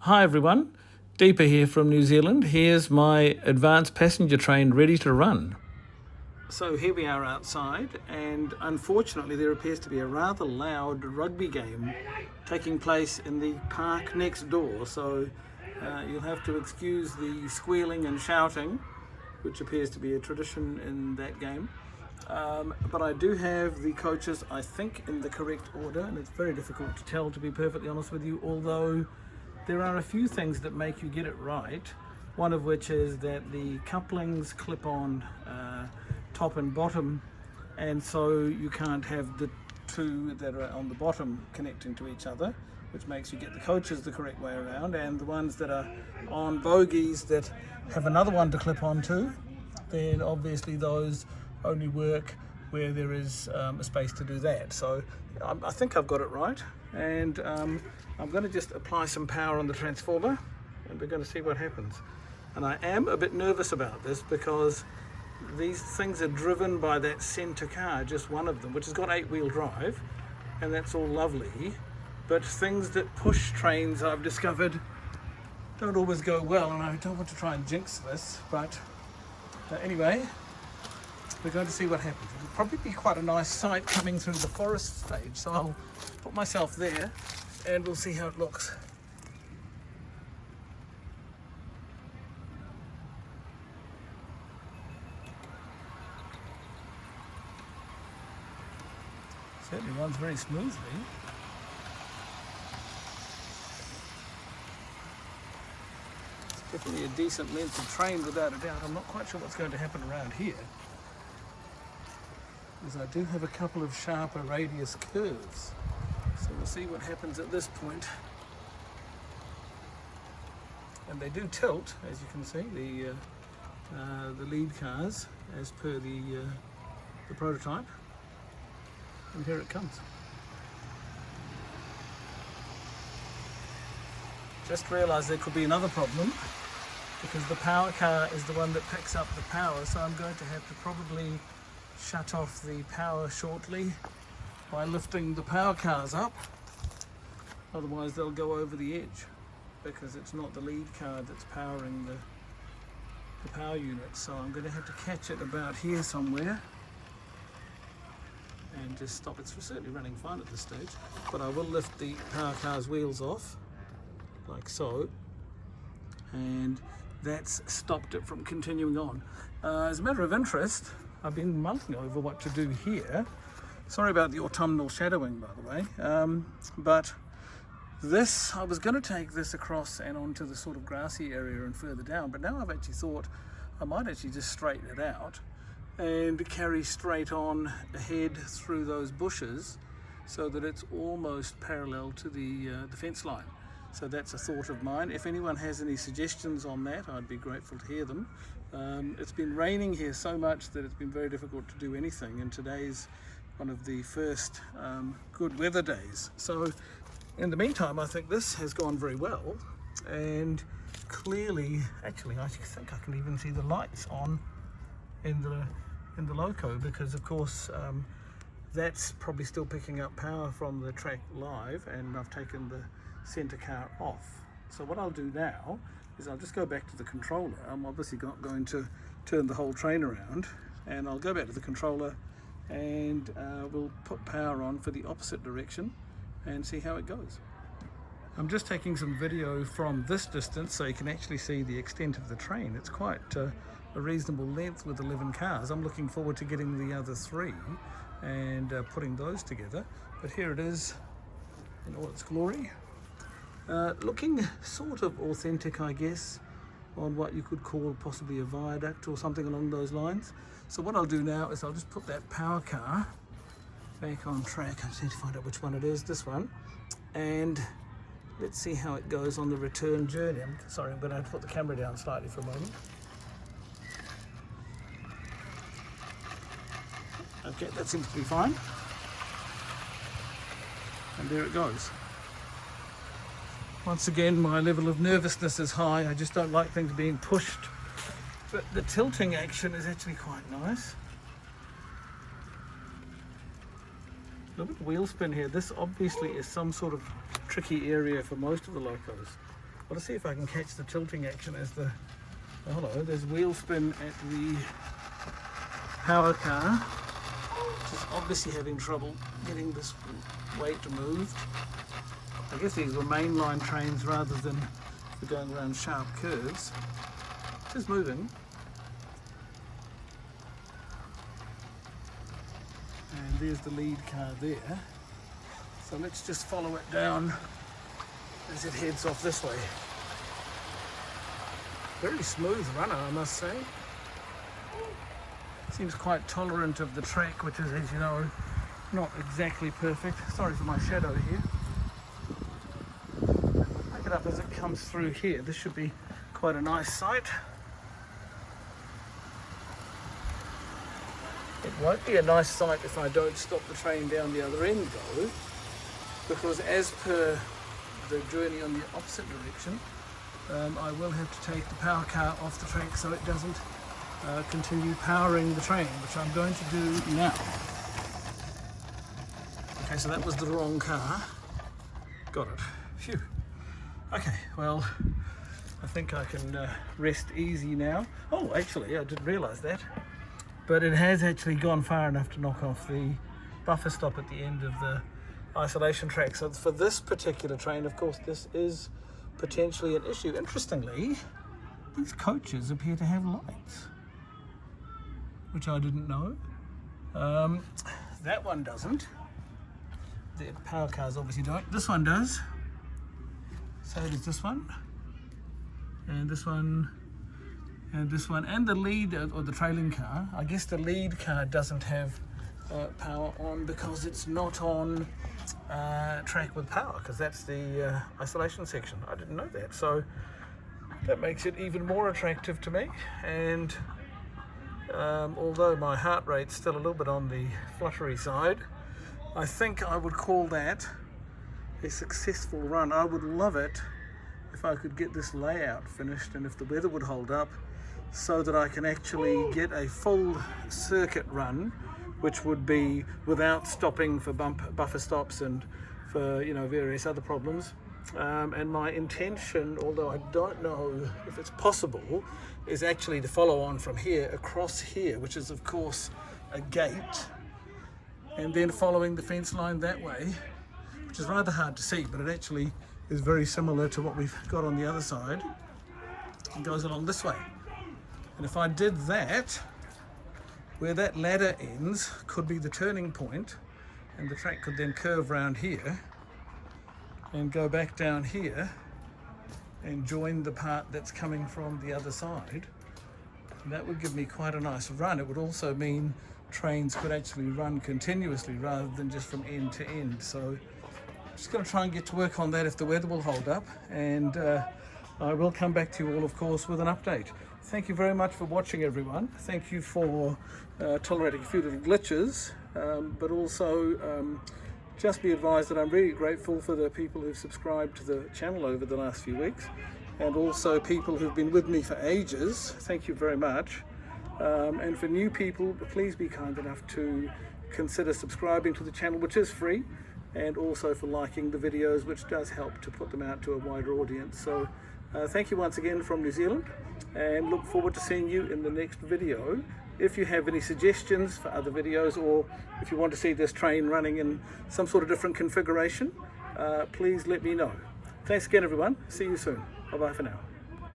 Hi everyone, Deepa here from New Zealand. Here's my advanced passenger train ready to run. So here we are outside, and unfortunately there appears to be a rather loud rugby game taking place in the park next door, so you'll have to excuse the squealing and shouting, which appears to be a tradition in that game. But I do have the coaches, I think, in the correct order, and it's very difficult to tell, to be perfectly honest with you, although there are a few things that make you get it right, one of which is that the couplings clip on top and bottom, and so you can't have the two that are on the bottom connecting to each other, which makes you get the coaches the correct way around, and the ones that are on bogies that have another one to clip onto, then obviously those only work where there is a space to do that. So I think I've got it right, and I'm going to just apply some power on the transformer and we're going to see what happens. And I am a bit nervous about this because these things are driven by that centre car, just one of them, which has got 8-wheel drive, and that's all lovely, but things that push trains, I've discovered, don't always go well, and I don't want to try and jinx this, but anyway, we're going to see what happens. It'll probably be quite a nice sight coming through the forest stage, so I'll put myself there and we'll see how it looks. Certainly runs very smoothly. It's definitely a decent length of train without a doubt. I'm not quite sure what's going to happen around here, because I do have a couple of sharper radius curves. So we'll see what happens at this point. And they do tilt, as you can see, the lead cars, as per the prototype. And here it comes. Just realised there could be another problem, because the power car is the one that picks up the power, so I'm going to have to probably shut off the power shortly by lifting the power cars up, otherwise they'll go over the edge, because it's not the lead car that's powering the power unit. So I'm going to have to catch it about here somewhere and just stop. It's certainly running fine at this stage, but I will lift the power car's wheels off like so, and that's stopped it from continuing on. As a matter of interest, I've been mulling over what to do here. Sorry about the autumnal shadowing, by the way, but this, I was going to take this across and onto the sort of grassy area and further down, but now I've actually thought I might actually just straighten it out and carry straight on ahead through those bushes so that it's almost parallel to the fence line. So that's a thought of mine. If anyone has any suggestions on that, I'd be grateful to hear them. It's been raining here so much that it's been very difficult to do anything, and today's one of the first good weather days. So in the meantime, I think this has gone very well, and clearly, actually, I think I can even see the lights on in the loco, because of course that's probably still picking up power from the track live, and I've taken the centre car off. So what I'll do now is I'll just go back to the controller. I'm obviously not going to turn the whole train around, and I'll go back to the controller and we'll put power on for the opposite direction and see how it goes. I'm just taking some video from this distance so you can actually see the extent of the train. It's quite a reasonable length with 11 cars. I'm looking forward to getting the other 3 and putting those together. But here it is in all its glory. Looking sort of authentic, I guess, on what you could call possibly a viaduct or something along those lines. So what I'll do now is I'll just put that power car back on track. I just need to find out which one it is, this one, and let's see how it goes on the return journey. I'm going to have to put the camera down slightly for a moment. Okay, that seems to be fine. And there it goes. Once again, my level of nervousness is high. I just don't like things being pushed. But the tilting action is actually quite nice. Look at the wheel spin here. This obviously is some sort of tricky area for most of the locos. Well, let's see if I can catch the tilting action as the, oh, hello, there's wheel spin at the power car, which is obviously having trouble getting this weight moved. I guess these were mainline trains rather than for going around sharp curves. It is moving. And there's the lead car there. So let's just follow it down as it heads off this way. Very smooth runner, I must say. Seems quite tolerant of the track, which is, as you know, not exactly perfect. Sorry for my shadow here. Pick it up as it comes through here. This should be quite a nice sight. It won't be a nice sight if I don't stop the train down the other end though, because as per the journey on the opposite direction, I will have to take the power car off the track so it doesn't continue powering the train, which I'm going to do now. Okay, so that was the wrong car. Got it. Phew. Okay, well, I think I can rest easy now. Oh, actually, I didn't realise that. But it has actually gone far enough to knock off the buffer stop at the end of the isolation track. So for this particular train, of course, this is potentially an issue. Interestingly, these coaches appear to have lights, which I didn't know. That one doesn't. The power cars obviously don't. This one does. So does this one. And this one. And this one. And the lead, or the trailing car. I guess the lead car doesn't have power on because it's not on track with power, because that's the isolation section. I didn't know that. So that makes it even more attractive to me. And although my heart rate's still a little bit on the fluttery side, I think I would call that a successful run. I would love it if I could get this layout finished and if the weather would hold up, so that I can actually get a full circuit run, which would be without stopping for buffer stops and for, you know, various other problems. And my intention, although I don't know if it's possible, is actually to follow on from here across here, which is of course a gate, and then following the fence line that way, which is rather hard to see, but it actually is very similar to what we've got on the other side. It goes along this way. And if I did that, where that ladder ends could be the turning point, and the track could then curve round here and go back down here and join the part that's coming from the other side. And that would give me quite a nice run. It would also mean trains could actually run continuously rather than just from end to end. So I'm just going to try and get to work on that if the weather will hold up, and I will come back to you all, of course, with an update. Thank you very much for watching, everyone. Thank you for tolerating a few little glitches, but also just be advised that I'm really grateful for the people who've subscribed to the channel over the last few weeks, and also people who've been with me for ages. Thank you very much. And for new people, please be kind enough to consider subscribing to the channel, which is free, and also for liking the videos, which does help to put them out to a wider audience. So thank you once again from New Zealand, and look forward to seeing you in the next video. If you have any suggestions for other videos, or if you want to see this train running in some sort of different configuration, please let me know. Thanks again, everyone. See you soon. Bye bye for now.